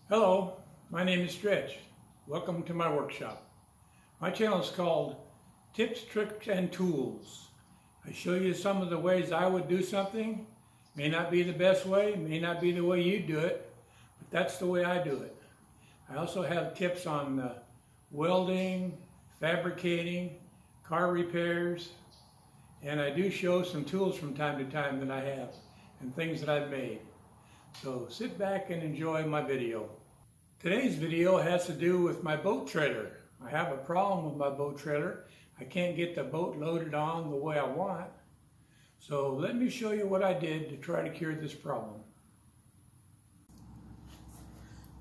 Hello, my name is Stretch. Welcome to my workshop. My channel is called Tips, Tricks, and Tools. I show you some of the ways I would do something. May not be the best way, may not be the way you do it, but that's the way I do it. I also have tips on welding, fabricating, car repairs, and I do show some tools from time to time that I have and things that I've made. So sit back and enjoy my video. Today's video has to do with my boat trailer. I have a problem with my boat trailer. I can't get the boat loaded on the way I want. So let me show you what I did to try to cure this problem.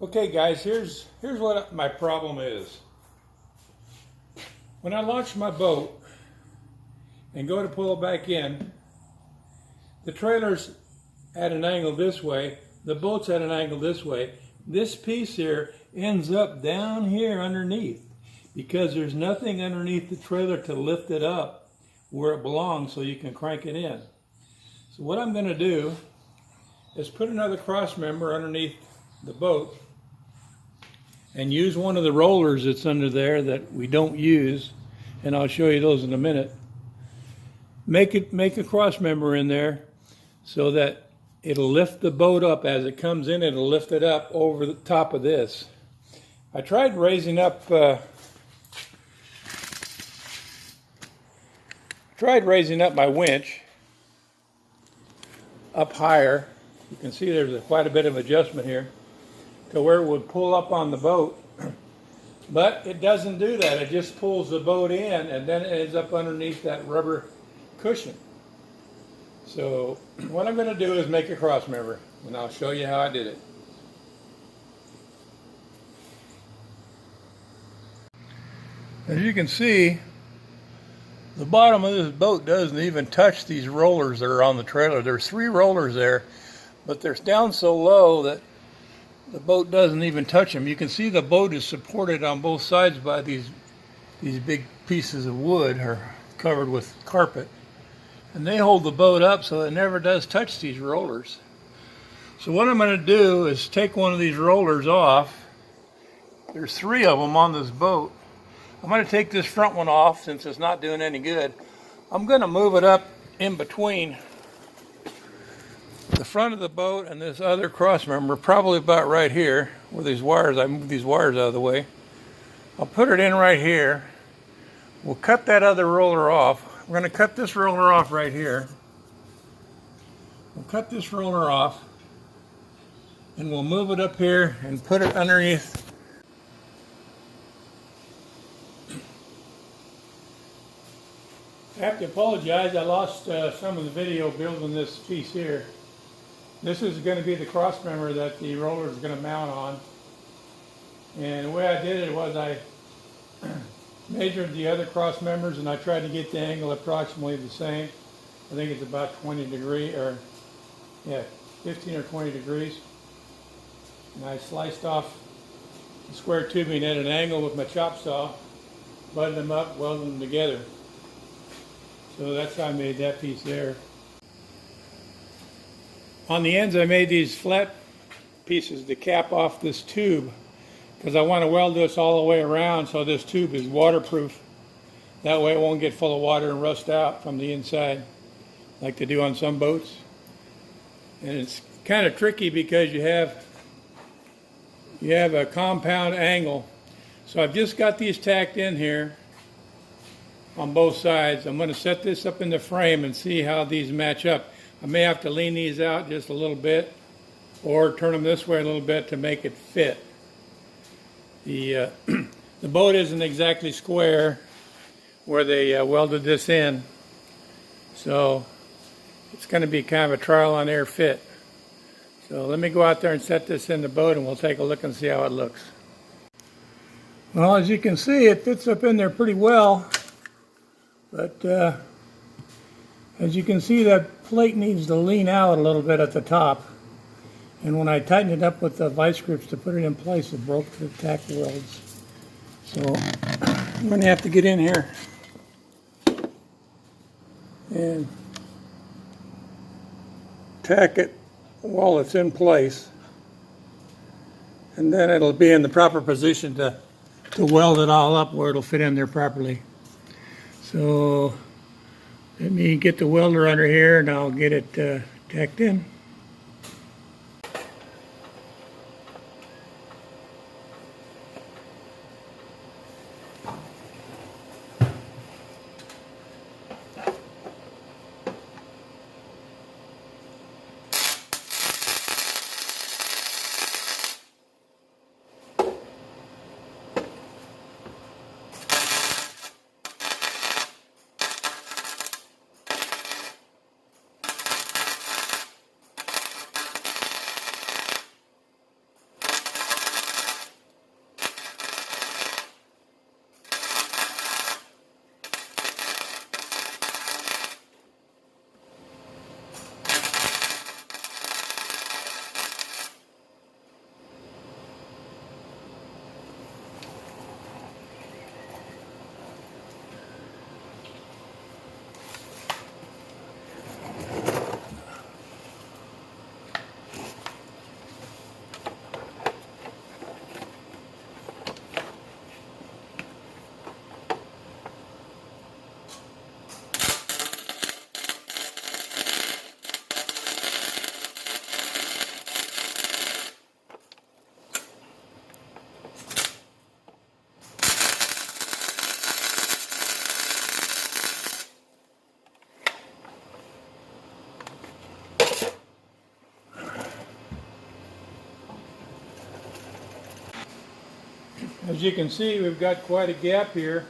Okay guys, here's what my problem is. When I launch my boat and go to pull it back in, the trailer's at an angle this way, the boat's at an angle this way. This piece here ends up down here underneath because there's nothing underneath the trailer to lift it up where it belongs so you can crank it in. So what I'm going to do is put another cross member underneath the boat and use one of the rollers that's under there that we don't use, and I'll show you those in a minute. Make a cross member in there so that it'll lift the boat up as it comes in. It'll lift it up over the top of this. I tried raising up my winch up higher. You can see there's quite a bit of adjustment here to where it would pull up on the boat, but it doesn't do that. It just pulls the boat in and then it ends up underneath that rubber cushion. So what I'm going to do is make a cross member, and I'll show you how I did it. As you can see, the bottom of this boat doesn't even touch these rollers that are on the trailer. There's 3 rollers there, but they're down so low that the boat doesn't even touch them. You can see the boat is supported on both sides by these big pieces of wood or covered with carpet. And they hold the boat up so it never does touch these rollers. So what I'm going to do is take one of these rollers off. There's 3 of them on this boat. I'm going to take this front one off since it's not doing any good. I'm going to move it up in between the front of the boat and this other cross member, probably about right here where these wires, I move these wires out of the way. I'll put it in right here. We'll cut that other roller off. We're going to cut this roller off right here. We'll cut this roller off and we'll move it up here and put it underneath. I have to apologize, I lost some of the video building this piece here. This is going to be the cross member that the roller is going to mount on. And the way I did it was I measured the other cross members and I tried to get the angle approximately the same. I think it's about 20 degrees, or yeah, 15 or 20 degrees. And I sliced off the square tubing at an angle with my chop saw, butted them up, welded them together. So that's how I made that piece there. On the ends I made these flat pieces to cap off this tube, because I want to weld this all the way around so this tube is waterproof. That way it won't get full of water and rust out from the inside like they do on some boats. And it's kind of tricky because you have a compound angle. So I've just got these tacked in here on both sides. I'm going to set this up in the frame and see how these match up. I may have to lean these out just a little bit or turn them this way a little bit to make it fit. The boat isn't exactly square where they welded this in, so it's going to be kind of a trial on air fit. So let me go out there and set this in the boat and we'll take a look and see how it looks. Well, as you can see, it fits up in there pretty well, but as you can see, that plate needs to lean out a little bit at the top. And when I tightened it up with the vice grips to put it in place, it broke the tack welds. So I'm going to have to get in here and tack it while it's in place. and then it'll be in the proper position to weld it all up where it'll fit in there properly. So let me get the welder under here and I'll get it tacked in. As you can see, we've got quite a gap here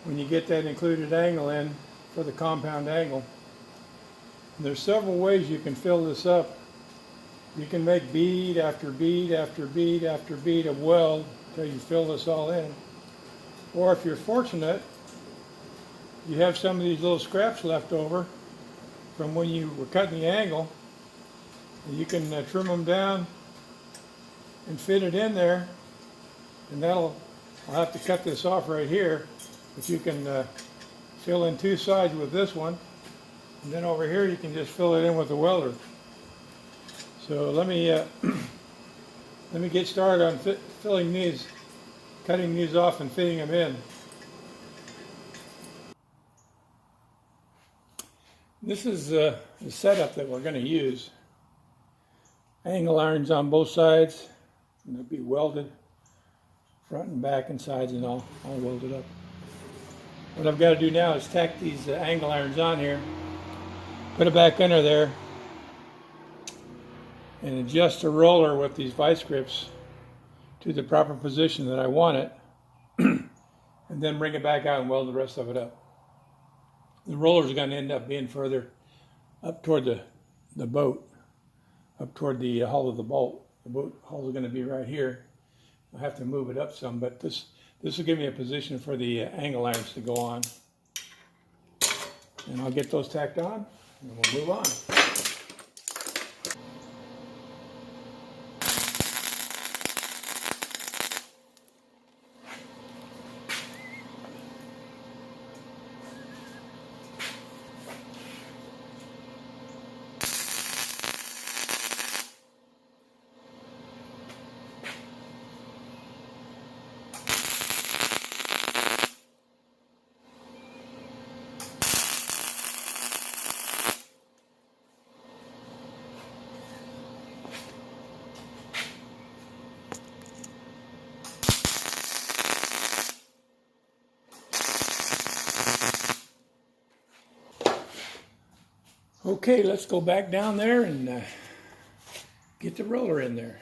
when you get that included angle in for the compound angle. And there's several ways you can fill this up. You can make bead after bead after bead after bead of weld until you fill this all in. Or if you're fortunate, you have some of these little scraps left over from when you were cutting the angle, and you can trim them down and fit it in there. And I'll have to cut this off right here, but you can fill in two sides with this one, and then over here you can just fill it in with the welder. So let me get started on filling these, cutting these off and fitting them in. This is the setup that we're going to use. Angle irons on both sides, and they'll be welded. Front and back and sides and all welded up. What I've got to do now is tack these angle irons on here, put it back under there, and adjust the roller with these vice grips to the proper position that I want it, and then bring it back out and weld the rest of it up. The rollers are going to end up being further up toward the boat, up toward the hull of the boat. The boat hull is going to be right here. I'll have to move it up some, but this will give me a position for the angle irons to go on. And I'll get those tacked on, and we'll move on. Okay, let's go back down there and get the roller in there.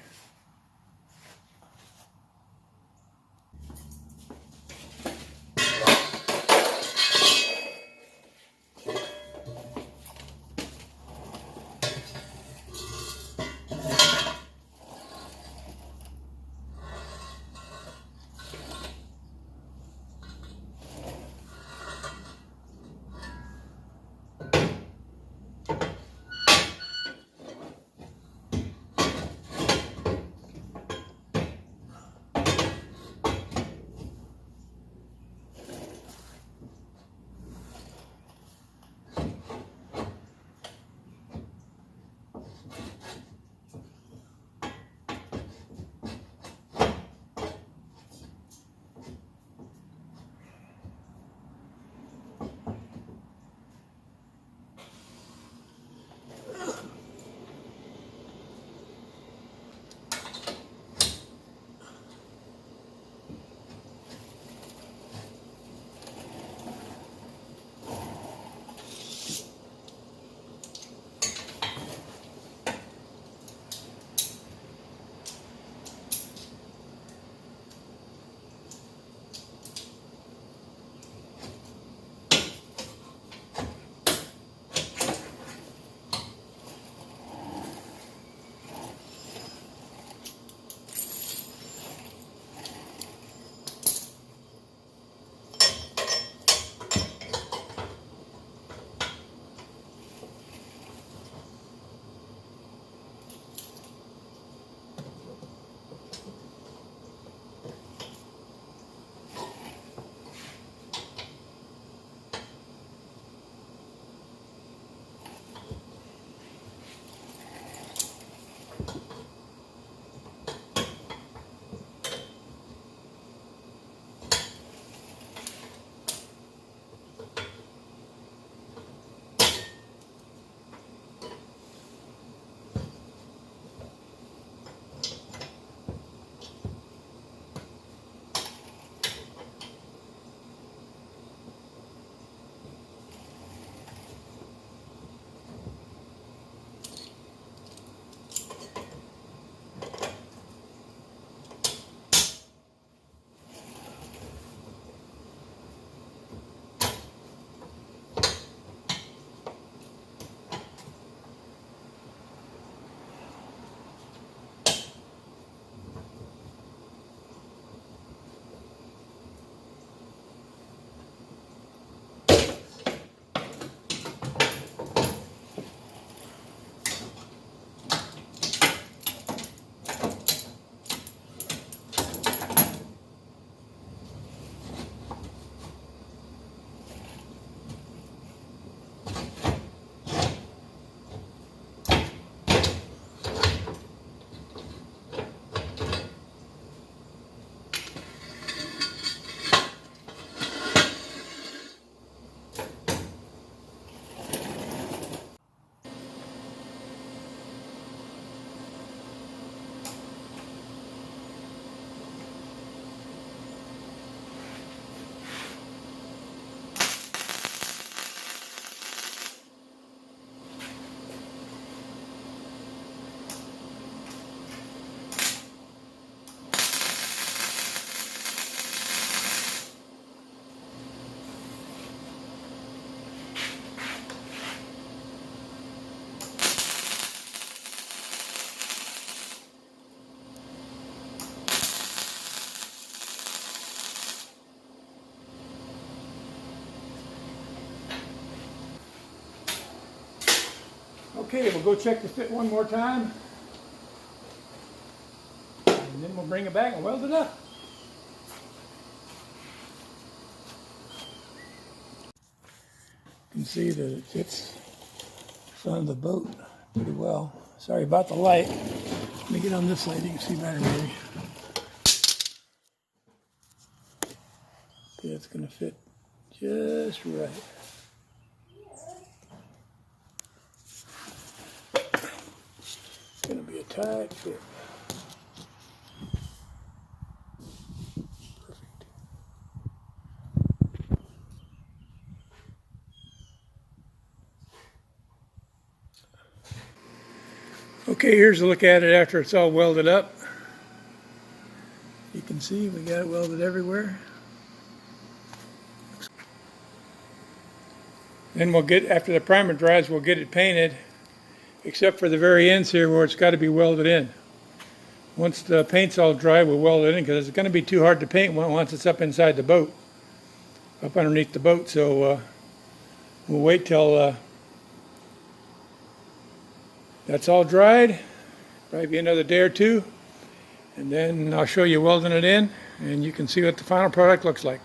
Okay, we'll go check the fit one more time. And then we'll bring it back and weld it up. You can see that it fits the front of the boat pretty well. Sorry about the light. Let me get on this light, you can see better maybe. Okay, it's going to fit just right. It's going to be a tight fit. Perfect. Okay, here's a look at it after it's all welded up. You can see we got it welded everywhere. Then we'll get, after the primer dries, we'll get it painted, except for the very ends here where it's got to be welded in. Once the paint's all dry, we'll weld it in because it's going to be too hard to paint once it's up inside the boat, up underneath the boat. So we'll wait till that's all dried, probably be another day or two, and then I'll show you welding it in, and you can see what the final product looks like.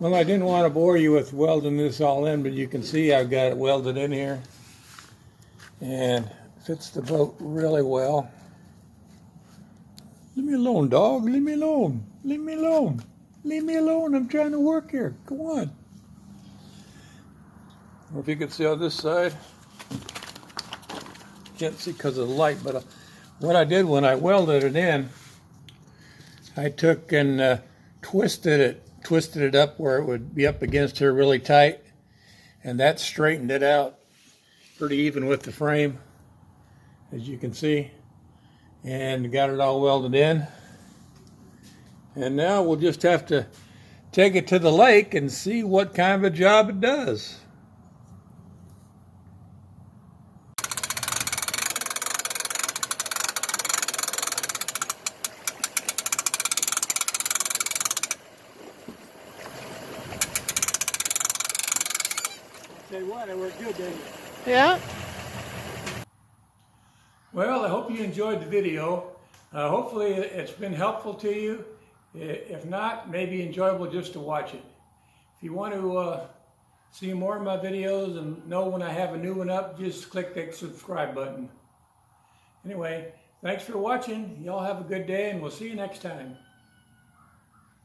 Well, I didn't want to bore you with welding this all in, but you can see I've got it welded in here, and it fits the boat really well. Leave me alone, dog. Leave me alone. Leave me alone. Leave me alone. I'm trying to work here. Come on. Or if you can see on this side, can't see because of the light, but what I did when I welded it in, I took and twisted it up where it would be up against her really tight, and that straightened it out pretty even with the frame, as you can see, and got it all welded in. And now we'll just have to take it to the lake and see what kind of a job it does. Tell you what, it worked good, didn't it? Yeah. Well, I hope you enjoyed the video. Hopefully it's been helpful to you. If not, maybe enjoyable just to watch it. If you want to see more of my videos and know when I have a new one up, just click that subscribe button. Anyway, thanks for watching. Y'all have a good day, and we'll see you next time.